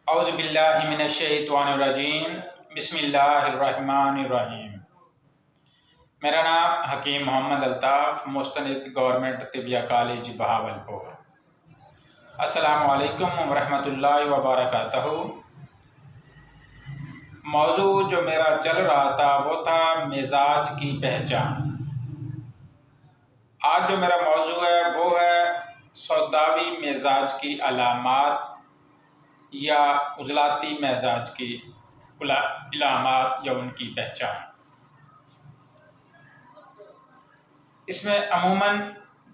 اعوذ باللہ من الشیطان الرجیم بسم اللہ الرحمن الرحیم۔ میرا نام حکیم محمد الطاف، مستند گورنمنٹ طبیہ کالج بہاولپور۔ السلام علیکم ورحمۃ اللہ وبرکاتہ۔ موضوع جو میرا چل رہا تھا وہ تھا مزاج کی پہچان۔ آج جو میرا موضوع ہے وہ ہے سوداوی مزاج کی علامات یا عضلاتی مزاج کی علامات یا ان کی پہچان۔ اس میں عموماً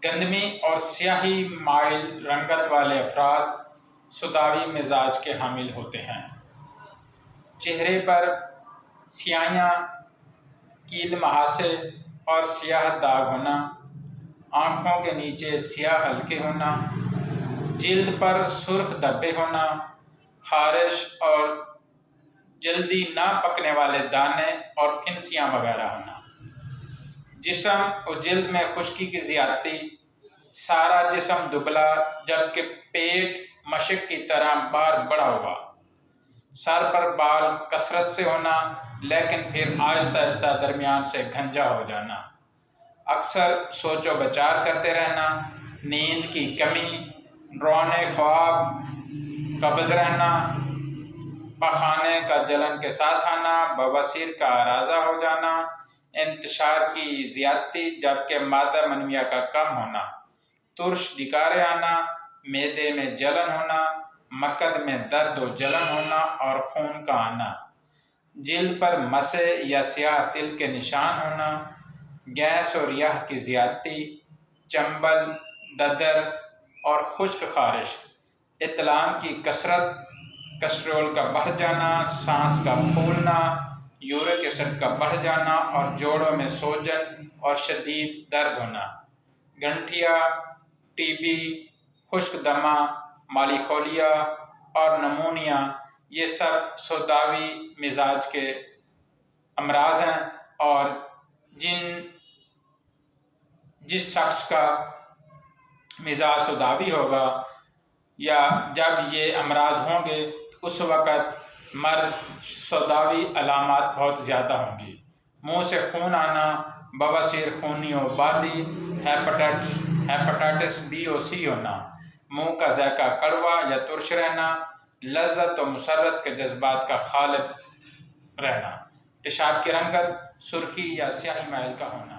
گندمی اور سیاہی مائل رنگت والے افراد سوداوی مزاج کے حامل ہوتے ہیں۔ چہرے پر سیاہیاں، کیل مہاسے اور سیاہ داغ ہونا، آنکھوں کے نیچے سیاہ حلقے ہونا، جلد پر سرخ دھبے ہونا، خارش اور جلدی نہ پکنے والے دانے اور پھنسیاں وغیرہ ہونا، جسم اور جلد میں خشکی کی زیادتی، سارا جسم دبلا جبکہ پیٹ مشق کی طرح باہر بڑھا ہوا، سر پر بال کثرت سے ہونا لیکن پھر آہستہ آہستہ درمیان سے گھنجا ہو جانا، اکثر سوچ و بچار کرتے رہنا، نیند کی کمی، ڈراؤنے خواب، قبض رہنا، پخانے کا جلن کے ساتھ آنا، بواسیر کا آرازہ ہو جانا، انتشار کی زیادتی جبکہ مادہ منویہ کا کم ہونا، ترش ڈکارے آنا، معدے میں جلن ہونا، مکد میں درد و جلن ہونا اور خون کا آنا، جلد پر مسے یا سیاہ تل کے نشان ہونا، گیس اور یخ کی زیادتی، چنبل، ددر اور خشک خارش، اطلام کی کثرت، کسٹرول کا بڑھ جانا، سانس کا پھولنا، یورک ایسڈ کا بڑھ جانا اور جوڑوں میں سوجن اور شدید درد ہونا، گنٹھیا، ٹی بی، خشک دمہ، مالیخولیا اور نمونیا، یہ سب سوداوی مزاج کے امراض ہیں اور جس شخص کا مزاج سوداوی ہوگا یا جب یہ امراض ہوں گے تو اس وقت مرض سوداوی علامات بہت زیادہ ہوں گی۔ منہ سے خون آنا، بواسیر، خونی و بادی، ہیپاٹائٹس بی اور سی ہونا، منہ کا ذائقہ کڑوا یا ترش رہنا، لذت و مسرت کے جذبات کا غالب رہنا، پیشاب کی رنگت سرخی یا سیاہی مائل کا ہونا۔